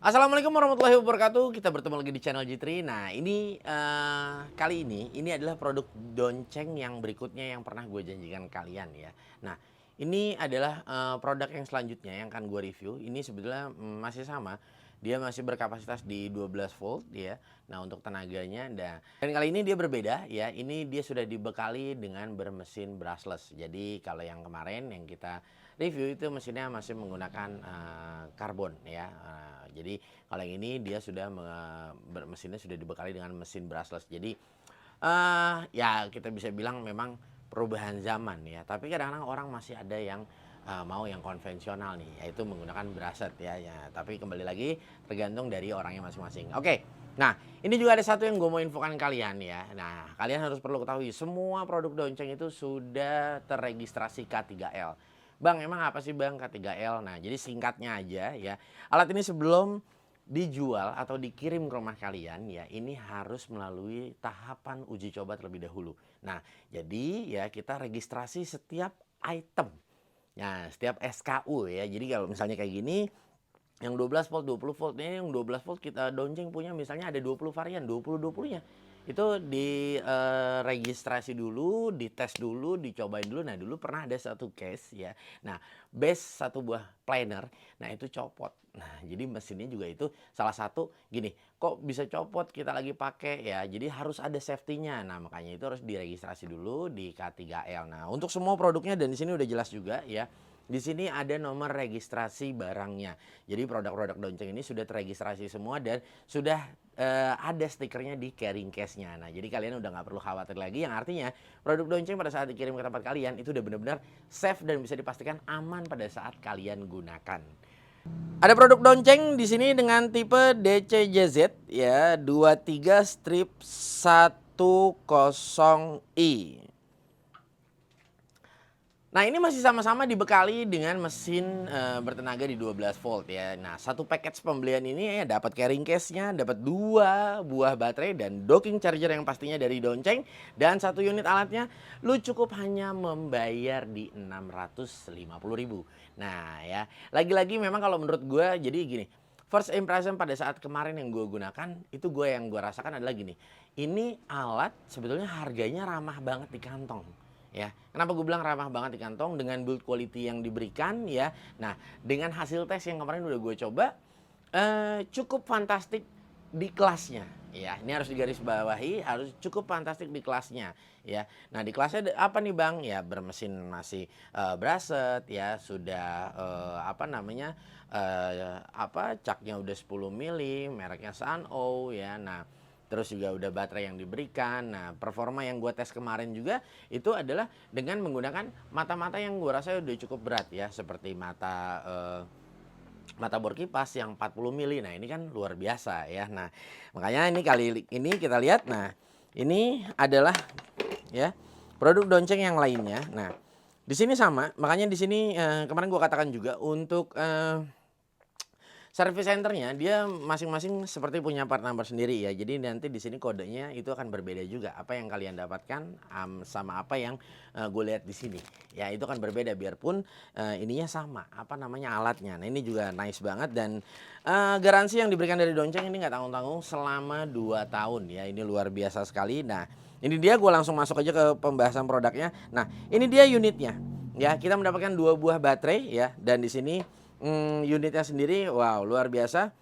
Assalamualaikum warahmatullahi wabarakatuh. Kita bertemu lagi di channel Jitri. Nah, kali ini adalah produk donceng yang berikutnya yang pernah gue janjikan kalian ya. Nah, ini adalah produk yang selanjutnya yang akan gue review. Ini sebetulnya masih sama. Dia masih berkapasitas di 12 volt ya. Nah, untuk tenaganya dan kali ini dia berbeda ya. Ini dia sudah dibekali dengan bermesin brushless. Jadi, kalau yang kemarin yang kita review itu mesinnya masih menggunakan karbon ya. Jadi kalau yang ini dia sudah mesinnya sudah dibekali dengan mesin brushless. Jadi ya kita bisa bilang memang perubahan zaman ya. Tapi kadang-kadang orang masih ada yang mau yang konvensional nih, yaitu menggunakan brushless ya. Tapi kembali lagi tergantung dari orangnya masing-masing. Oke. Nah, ini juga ada satu yang gue mau infokan kalian ya. Nah, kalian harus perlu ketahui semua produk donceng itu sudah terregistrasi K3L. Bang, emang apa sih Bang K3L? Nah, jadi singkatnya aja ya. Alat ini sebelum dijual atau dikirim ke rumah kalian ya, ini harus melalui tahapan uji coba terlebih dahulu. Nah, jadi ya kita registrasi setiap item. Nah, setiap SKU ya. Jadi kalau misalnya kayak gini, yang 12 volt, 20 volt ini yang 12 volt kita donceng punya misalnya ada 20 varian, 20-20-nya. Itu registrasi dulu, dites dulu, dicobain dulu. Nah, dulu pernah ada satu case ya. Nah, base satu buah planer, nah itu copot. Nah, jadi mesinnya juga itu salah satu gini, kok bisa copot kita lagi pakai ya. Jadi harus ada safety-nya. Nah, makanya itu harus diregistrasi dulu di K3L. Nah, untuk semua produknya dan di sini udah jelas juga ya. Di sini ada nomor registrasi barangnya. Jadi produk-produk donceng ini sudah terregistrasi semua dan sudah ada stikernya di carrying case-nya. Nah, jadi kalian udah nggak perlu khawatir lagi. Yang artinya produk donceng pada saat dikirim ke tempat kalian itu udah benar-benar safe dan bisa dipastikan aman pada saat kalian gunakan. Ada produk donceng di sini dengan tipe DCJZ ya 23 strip 10i. Nah, ini masih sama-sama dibekali dengan mesin bertenaga di 12 volt ya. Nah, satu package pembelian ini ya dapat carrying case-nya, dapat 2 buah baterai dan docking charger yang pastinya dari donceng dan satu unit alatnya lu cukup hanya membayar di 650.000. Nah, ya, lagi-lagi memang kalau menurut gue jadi gini. First impression pada saat kemarin yang gue gunakan itu yang gue rasakan adalah gini. Ini alat sebetulnya harganya ramah banget di kantong. Ya, kenapa gue bilang ramah banget di kantong dengan build quality yang diberikan ya. Nah, dengan hasil tes yang kemarin udah gue coba cukup fantastik di kelasnya ya. Ini harus digarisbawahi, harus cukup fantastik di kelasnya ya. Nah, di kelasnya apa nih Bang? Ya bermesin masih brushed ya, sudah caknya udah 10 mili, mereknya Sanyo ya. Nah, terus juga udah baterai yang diberikan. Nah, performa yang gue tes kemarin juga itu adalah dengan menggunakan mata-mata yang gue rasa udah cukup berat ya, seperti mata bor kipas yang 40 mili. Nah, ini kan luar biasa ya. Nah, makanya ini kali ini kita lihat. Nah, ini adalah ya produk donceng yang lainnya. Nah, di sini sama. Makanya di sini kemarin gue katakan juga untuk service centernya dia masing-masing seperti punya part number sendiri ya. Jadi nanti di sini kodenya itu akan berbeda juga. Apa yang kalian dapatkan sama apa yang gue lihat di sini. Ya itu akan berbeda biarpun ininya sama. Apa namanya alatnya. Nah ini juga nice banget dan garansi yang diberikan dari donceng ini nggak tanggung-tanggung selama 2 tahun ya. Ini luar biasa sekali. Nah ini dia gue langsung masuk aja ke pembahasan produknya. Nah ini dia unitnya. Ya kita mendapatkan 2 buah baterai ya dan di sini unitnya sendiri wow luar biasa.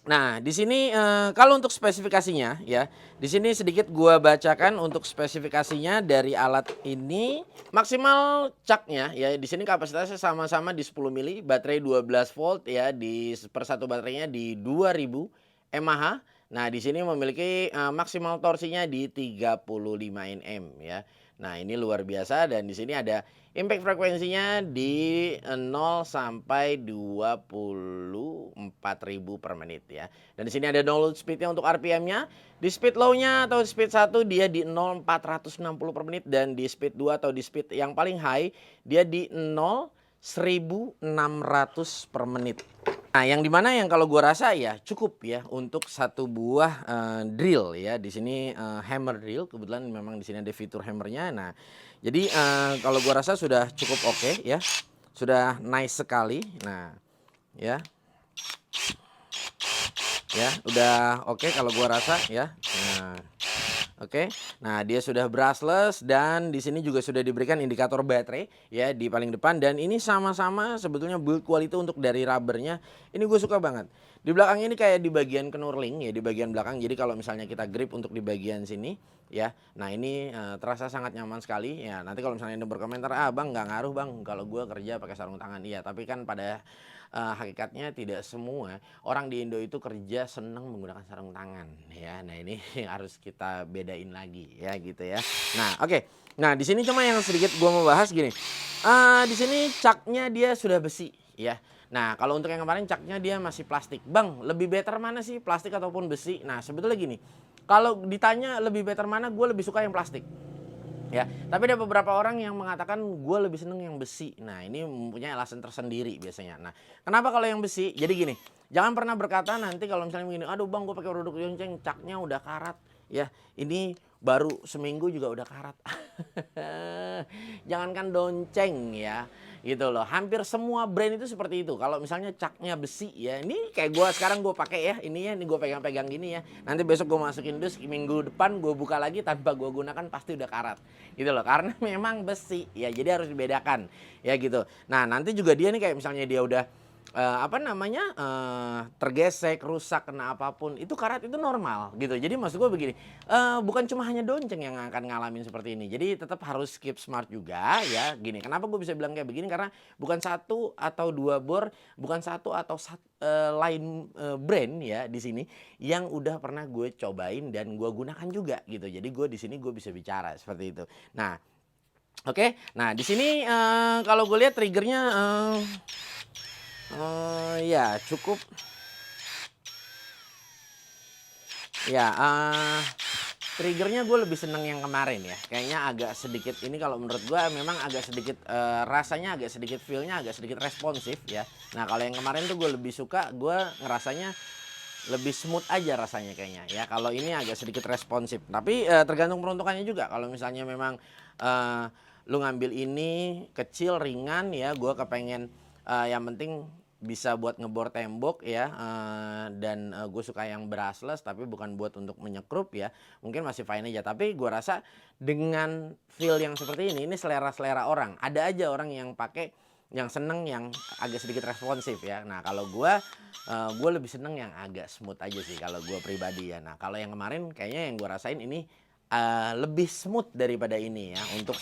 Nah, di sini kalau untuk spesifikasinya ya, di sini sedikit gua bacakan untuk spesifikasinya dari alat ini. Maksimal caknya ya, di sini kapasitasnya sama-sama di 10 mili, baterai 12 volt ya, di per satu baterainya di 2000 mAh. Nah, di sini memiliki maksimal torsinya di 35 Nm ya. Nah, ini luar biasa dan di sini ada impact frekuensinya di 0 sampai 24.000 per menit ya. Dan di sini ada download speednya untuk RPM-nya. Di speed low-nya atau speed 1 dia di 0,460 per menit dan di speed 2 atau di speed yang paling high dia di 1.600 per menit. Nah, yang dimana yang kalau gua rasa ya cukup ya untuk satu buah drill ya. Di sini hammer drill, kebetulan memang di sini ada fitur hammernya. Nah, jadi kalau gua rasa sudah cukup oke ya. Sudah nice sekali. Nah, ya. ya, udah oke kalau gua rasa ya. Nah, oke. Nah, dia sudah brushless dan di sini juga sudah diberikan indikator baterai ya di paling depan dan ini sama-sama sebetulnya build quality untuk dari rubbernya ini gue suka banget. Di belakang ini kayak di bagian knurling ya di bagian belakang. Jadi kalau misalnya kita grip untuk di bagian sini ya. Nah, ini terasa sangat nyaman sekali ya. Nanti kalau misalnya Anda berkomentar, "Ah, Bang, nggak ngaruh, Bang, kalau gue kerja pakai sarung tangan." Iya, tapi kan pada hakikatnya tidak semua orang di Indo itu kerja senang menggunakan sarung tangan ya. Nah, ini harus kita bedain lagi ya gitu ya. Nah, oke. Nah, di sini cuma yang sedikit gua mau bahas gini. Di sini caknya dia sudah besi ya. Nah, kalau untuk yang kemarin caknya dia masih plastik. Bang, lebih better mana sih plastik ataupun besi? Nah, sebetulnya gini. Kalau ditanya lebih better mana, gue lebih suka yang plastik. Ya, tapi ada beberapa orang yang mengatakan gue lebih seneng yang besi. Nah, ini mempunyai alasan tersendiri biasanya. Nah, kenapa kalau yang besi? Jadi gini, jangan pernah berkata nanti kalau misalnya begini, aduh bang gue pakai produk Donceng, caknya udah karat. Ya, ini baru seminggu juga udah karat. Jangankan Donceng ya, gitu loh. Hampir semua brand itu seperti itu. Kalau misalnya caknya besi ya, ini kayak gue sekarang gue pakai ya, ini ya, ini gue pegang-pegang gini ya. Nanti besok gue masukin dus, minggu depan gue buka lagi tanpa gue gunakan pasti udah karat, gitu loh. Karena memang besi ya, jadi harus dibedakan ya gitu. Nah nanti juga dia nih kayak misalnya dia udah tergesek, rusak, kena apapun, itu karat itu normal gitu. Jadi maksud gue begini, bukan cuma hanya Donceng yang akan ngalamin seperti ini. Jadi tetap harus keep smart juga ya. Gini, kenapa gue bisa bilang kayak begini? Karena bukan satu atau dua bor, bukan satu atau lain brand ya di sini yang udah pernah gue cobain dan gue gunakan juga gitu. Jadi gue di sini gue bisa bicara seperti itu. Nah, oke. Nah di sini kalau gue lihat triggernya ya cukup ya, triggernya gue lebih seneng yang kemarin ya. Kayaknya agak sedikit ini kalau menurut gue memang agak sedikit rasanya agak sedikit feel-nya agak sedikit responsif ya. Nah kalau yang kemarin tuh gue lebih suka, gue ngerasanya lebih smooth aja rasanya kayaknya ya. Kalau ini agak sedikit responsif. Tapi tergantung peruntukannya juga. Kalau misalnya memang lu ngambil ini kecil ringan ya, gue kepengen yang penting bisa buat ngebor tembok ya, dan gue suka yang brushless tapi bukan buat untuk menyekrup ya, mungkin masih fine aja. Tapi gue rasa dengan feel yang seperti ini selera-selera orang. Ada aja orang yang pakai yang seneng yang agak sedikit responsif ya. Nah kalau gue lebih seneng yang agak smooth aja sih kalau gue pribadi ya. Nah kalau yang kemarin kayaknya yang gue rasain ini lebih smooth daripada ini ya untuk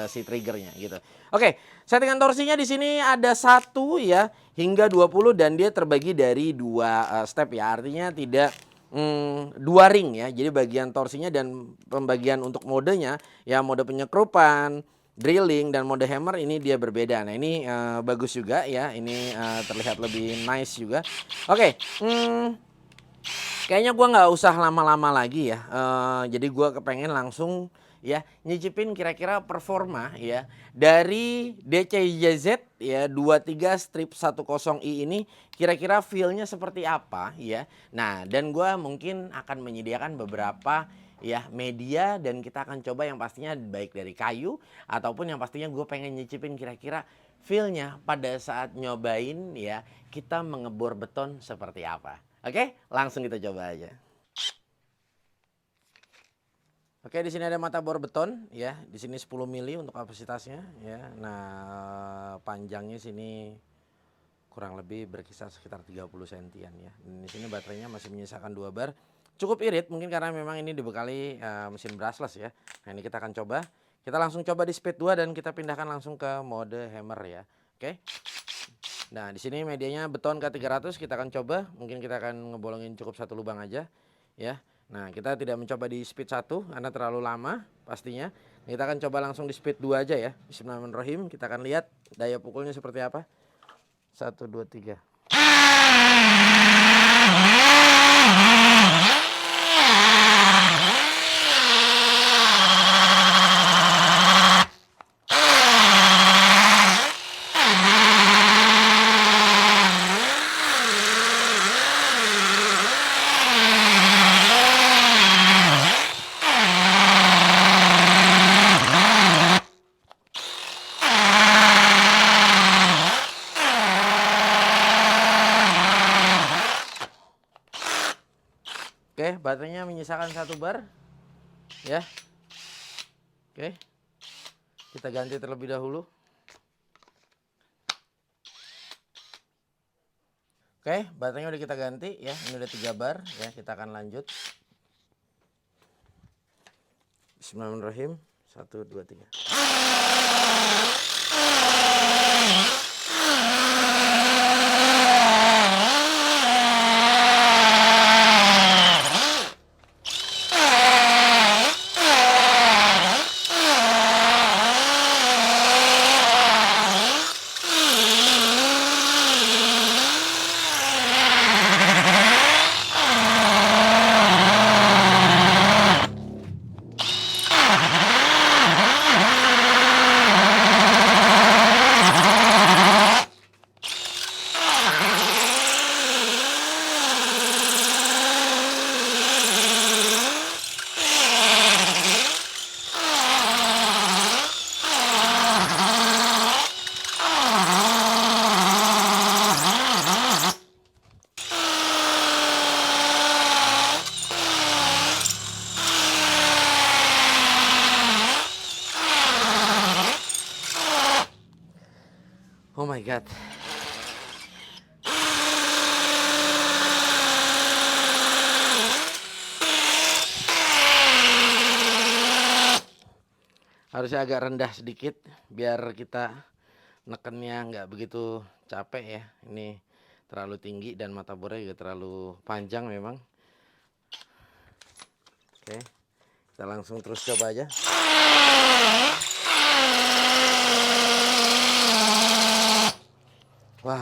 si triggernya gitu. Oke, settingan torsinya di sini ada 1 ya hingga 20 dan dia terbagi dari 2 step ya. Artinya tidak 2 ring ya. Jadi bagian torsinya dan pembagian untuk modenya ya, mode penyekrupan, drilling dan mode hammer ini dia berbeda. Nah, ini bagus juga ya. Ini terlihat lebih nice juga. Oke, kayaknya gua nggak usah lama-lama lagi ya. Jadi gua kepengen langsung ya nyicipin kira-kira performa ya dari DCYZ ya 23-10i ini kira-kira feel-nya seperti apa ya. Nah, dan gua mungkin akan menyediakan beberapa ya media dan kita akan coba yang pastinya baik dari kayu ataupun yang pastinya gue pengen nyicipin kira-kira feel-nya pada saat nyobain ya kita mengebor beton seperti apa. Oke, langsung kita coba aja. Oke, di sini ada mata bor beton ya. Di sini 10 mili untuk kapasitasnya ya. Nah, panjangnya sini kurang lebih berkisar sekitar 30 sentian ya. Dan di sini baterainya masih menyisakan 2 bar. Cukup irit mungkin karena memang ini dibekali mesin brushless ya. Nah, ini kita akan coba. Kita langsung coba di speed 2 dan kita pindahkan langsung ke mode hammer ya. Oke. Nah, di sini medianya beton K300, kita akan coba. Mungkin kita akan ngebolongin cukup 1 lubang aja ya. Nah, kita tidak mencoba di speed 1 karena terlalu lama pastinya. Kita akan coba langsung di speed 2 aja ya. Bismillahirrahmanirrahim. Kita akan lihat daya pukulnya seperti apa. 1 2 3. Oke, baterainya menyisakan 1 bar ya. Oke. Kita ganti terlebih dahulu. Oke, baterainya udah kita ganti ya. Ini udah 3 bar ya. Kita akan lanjut. Bismillahirrahmanirrahim. 1, 2, 3. Oh my god. Harusnya agak rendah sedikit biar kita nekennya nggak begitu capek ya. Ini terlalu tinggi dan mata bornya juga terlalu panjang memang. Oke, kita langsung terus coba aja. Wah.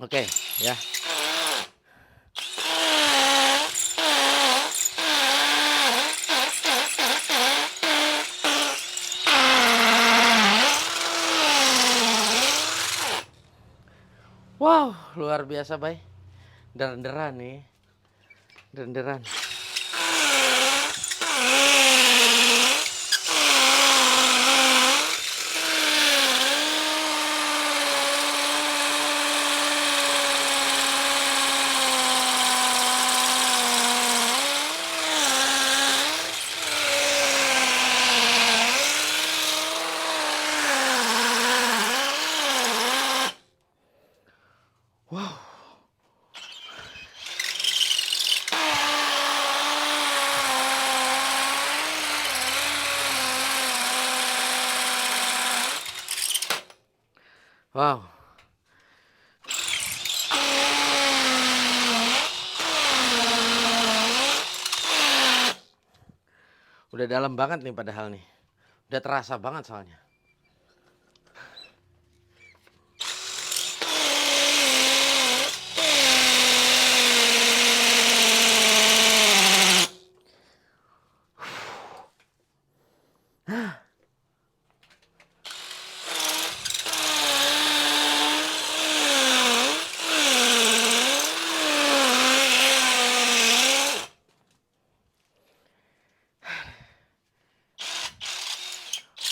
Oke, ya. Wow, luar biasa, Bay. Deran-deran nih. Deran-deran. Wow. Wow. Udah dalam banget nih padahal nih. Udah terasa banget soalnya.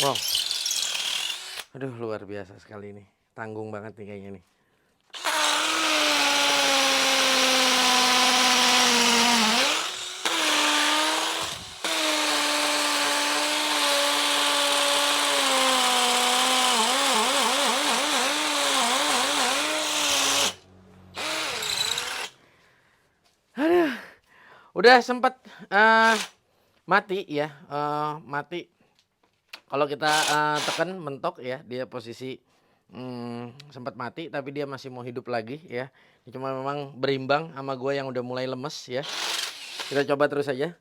Wow. Aduh, luar biasa sekali ini. Tanggung banget nih kayaknya nih. Aduh. Udah sempat mati ya. Mati. Kalau kita tekan mentok ya, dia posisi sempat mati tapi dia masih mau hidup lagi ya. Cuma memang berimbang sama gue yang udah mulai lemes ya. Kita coba terus aja.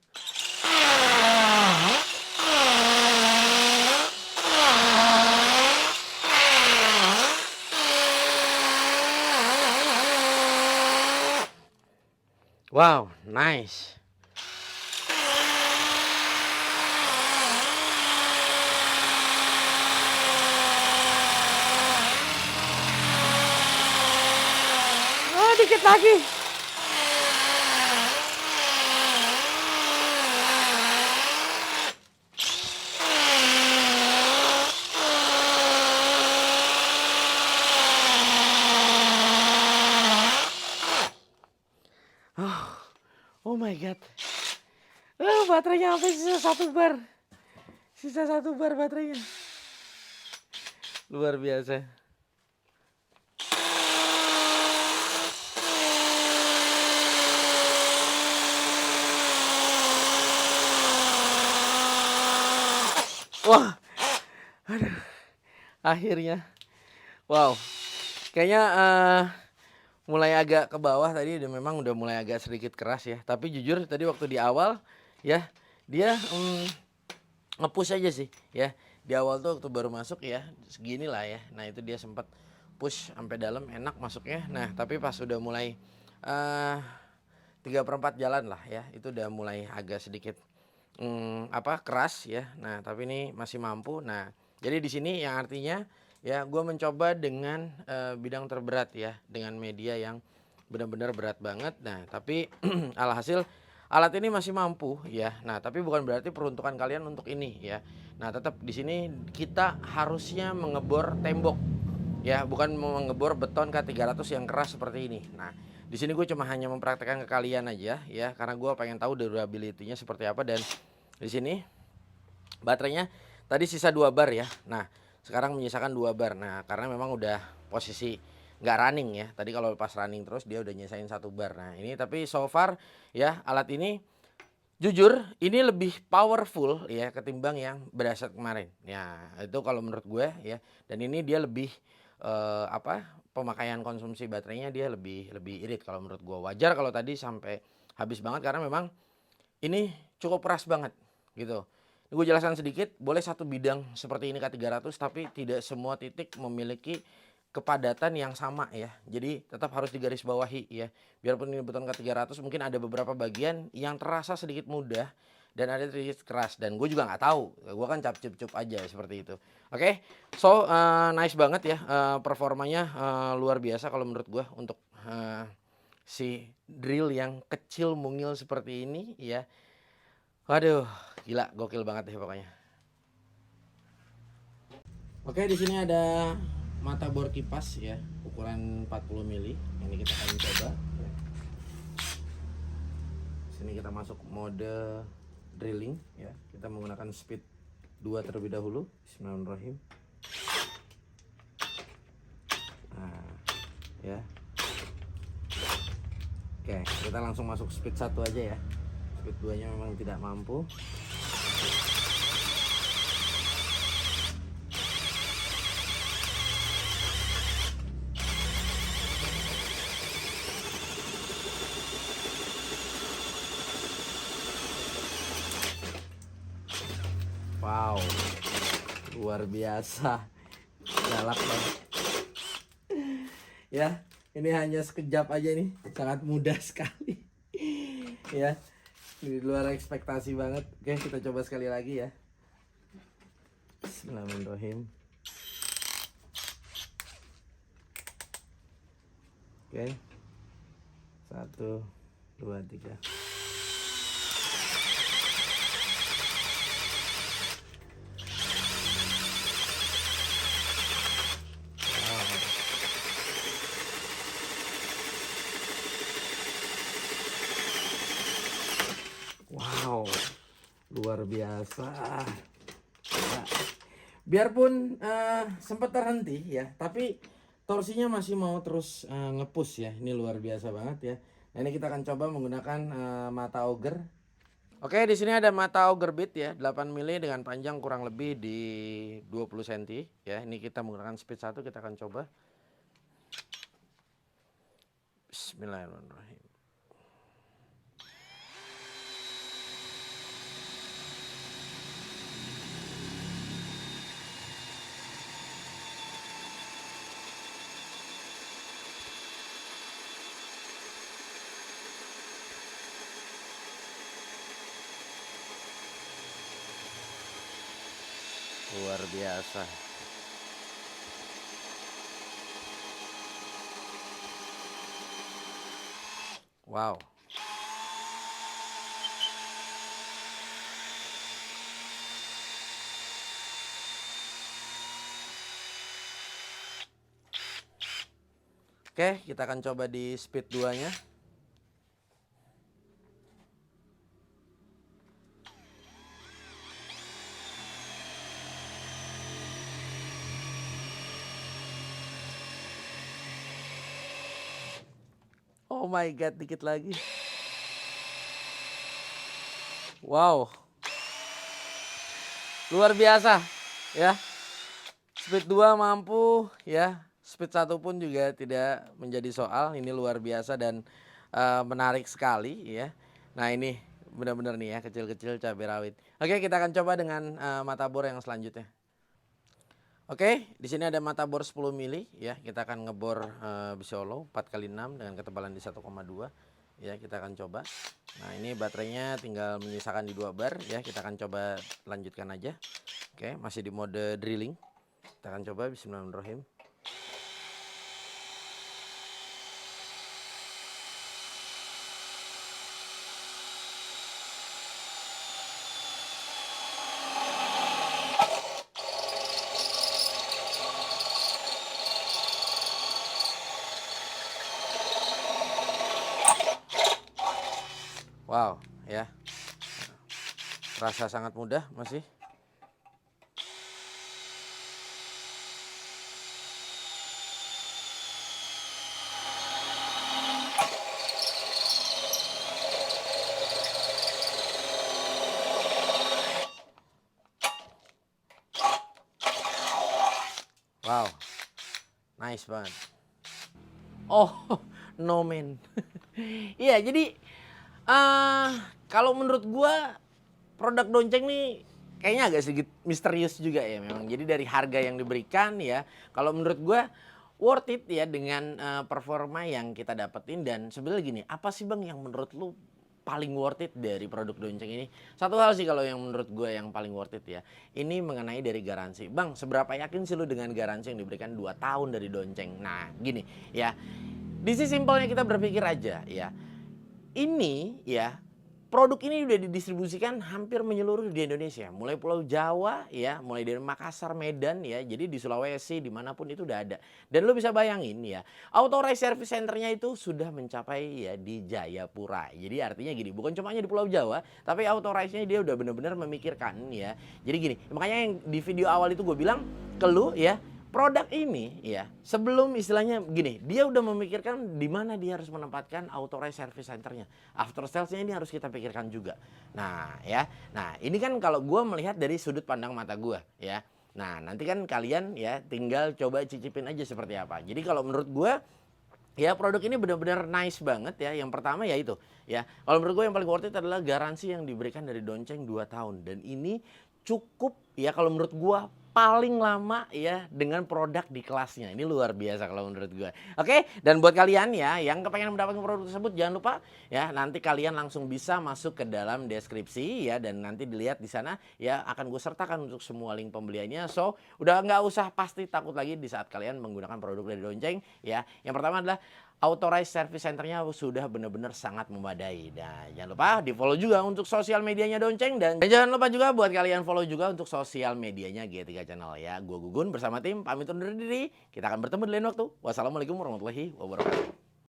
Wow, nice. Dikit lagi. my god. Baterainya sampai sisa 1 bar. Sisa 1 bar baterainya. Luar biasa. Wah, aduh, akhirnya, wow, kayaknya mulai agak ke bawah tadi udah mulai agak sedikit keras ya. Tapi jujur tadi waktu di awal ya dia nge-push aja sih ya. Di awal tuh waktu baru masuk ya segini lah ya. Nah itu dia sempat push sampai dalam, enak masuknya. Nah tapi pas udah mulai 3/4 jalan lah ya, itu udah mulai agak sedikit keras ya. Nah tapi ini masih mampu. Nah jadi di sini yang artinya ya gue mencoba dengan bidang terberat ya, dengan media yang benar-benar berat banget. Nah tapi alhasil alat ini masih mampu ya. Nah tapi bukan berarti peruntukan kalian untuk ini ya. Nah tetap di sini kita harusnya mengebor tembok ya, bukan mengebor beton K300 yang keras seperti ini. Nah di sini gue cuma hanya mempraktekkan ke kalian aja ya, karena gue pengen tahu durability-nya seperti apa. Dan di sini baterainya tadi sisa 2 bar ya. Nah sekarang menyisakan 2 bar. Nah karena memang udah posisi nggak running ya. Tadi kalau pas running terus dia udah nyisain 1 bar. Nah ini tapi so far ya alat ini jujur ini lebih powerful ya ketimbang yang berdasar kemarin. Ya itu kalau menurut gue ya. Dan ini dia lebih pemakaian konsumsi baterainya dia lebih irit kalau menurut gue. Wajar kalau tadi sampai habis banget karena memang ini cukup keras banget gitu. Gue jelaskan sedikit, boleh satu bidang seperti ini K300 tapi tidak semua titik memiliki kepadatan yang sama ya. Jadi tetap harus digarisbawahi ya. Biarpun ini beton K300 mungkin ada beberapa bagian yang terasa sedikit mudah dan ada sedikit keras, dan gue juga nggak tahu, gue kan cap-cup aja seperti itu. Oke, so nice banget ya, performanya luar biasa kalau menurut gue untuk si drill yang kecil mungil seperti ini ya. Waduh, gila, gokil banget deh pokoknya. Oke, di sini ada mata bor kipas ya, ukuran 40 mili. Ini kita akan coba. Sini kita masuk mode drilling ya. Kita menggunakan speed 2 terlebih dahulu. Bismillahirrahmanirrahim. Nah, ya. Oke, kita langsung masuk speed 1 aja ya. Speed 2-nya memang tidak mampu. Wow, luar biasa, galak banget. Ya, ini hanya sekejap aja nih, sangat mudah sekali. Ya, di luar ekspektasi banget. Oke, kita coba sekali lagi ya. Bismillahirrahmanirrahim. Oke, 1, 2, 3. Wow, luar biasa. Nah, biarpun sempat terhenti ya, tapi torsinya masih mau terus nge-push ya. Ini luar biasa banget ya. Nah, ini kita akan coba menggunakan mata auger. Oke, di sini ada mata auger bit ya, 8 mili dengan panjang kurang lebih di 20 cm ya. Ini kita menggunakan speed 1, kita akan coba. Bismillahirrahmanirrahim. Luar biasa. Wow. Oke, kita akan coba di speed 2-nya. Oh my god, dikit lagi. Wow, luar biasa ya. Speed 2 mampu ya, speed 1 pun juga tidak menjadi soal. Ini luar biasa dan menarik sekali ya. Nah ini benar-benar nih ya, kecil-kecil cabai rawit. Oke, kita akan coba dengan mata bor yang selanjutnya. Oke, di sini ada mata bor 10 mili ya. Kita akan ngebor Bisiolo 4x6 dengan ketebalan di 1,2 ya. Kita akan coba. Nah ini baterainya tinggal menyisakan di 2 bar ya. Kita akan coba lanjutkan aja. Oke, masih di mode drilling. Kita akan coba. Bismillahirrahmanirrahim. Wow ya, rasa sangat mudah masih. Wow, nice banget. Oh, no man. Iya, jadi kalau menurut gua produk Donceng nih kayaknya agak sedikit misterius juga ya memang. Jadi dari harga yang diberikan ya, kalau menurut gua worth it ya dengan performa yang kita dapetin. Dan sebenarnya gini, apa sih Bang yang menurut lu paling worth it dari produk Donceng ini? Satu hal sih kalau yang menurut gue yang paling worth it ya, ini mengenai dari garansi. Bang, seberapa yakin sih lu dengan garansi yang diberikan 2 tahun dari Donceng? Nah, gini ya. Di sisi simpelnya kita berpikir aja ya. Ini ya, produk ini udah didistribusikan hampir menyeluruh di Indonesia. Mulai Pulau Jawa ya, mulai dari Makassar, Medan ya. Jadi di Sulawesi, dimanapun itu udah ada. Dan lu bisa bayangin ya, authorized service centernya itu sudah mencapai ya di Jayapura. Jadi artinya gini, bukan cuma hanya di Pulau Jawa, tapi authorized-nya dia udah benar-benar memikirkan ya. Jadi gini, makanya yang di video awal itu gue bilang ke lu ya, produk ini ya, sebelum istilahnya gini, dia udah memikirkan di mana dia harus menempatkan authorized service centernya. After sales-nya ini harus kita pikirkan juga. Nah ya, nah ini kan kalau gue melihat dari sudut pandang mata gue ya. Nah nanti kan kalian ya tinggal coba cicipin aja seperti apa. Jadi kalau menurut gue ya produk ini benar-benar nice banget ya. Yang pertama ya itu ya. Kalau menurut gue yang paling worth it adalah garansi yang diberikan dari Donceng 2 tahun. Dan ini cukup ya kalau menurut gue paling lama ya dengan produk di kelasnya. Ini luar biasa kalau menurut gue. Oke, dan buat kalian ya yang kepengen mendapatkan produk tersebut, jangan lupa ya nanti kalian langsung bisa masuk ke dalam deskripsi ya, dan nanti dilihat di sana ya akan gue sertakan untuk semua link pembeliannya. So, udah nggak usah pasti takut lagi di saat kalian menggunakan produk dari Donceng ya. Yang pertama adalah authorized service centernya sudah benar-benar sangat memadai. Nah, jangan lupa di follow juga untuk sosial medianya Donceng. Dan jangan lupa juga buat kalian follow juga untuk sosial medianya G3 Channel ya. Gue Gugun bersama tim pamit undur diri. Kita akan bertemu di lain waktu. Wassalamualaikum warahmatullahi wabarakatuh.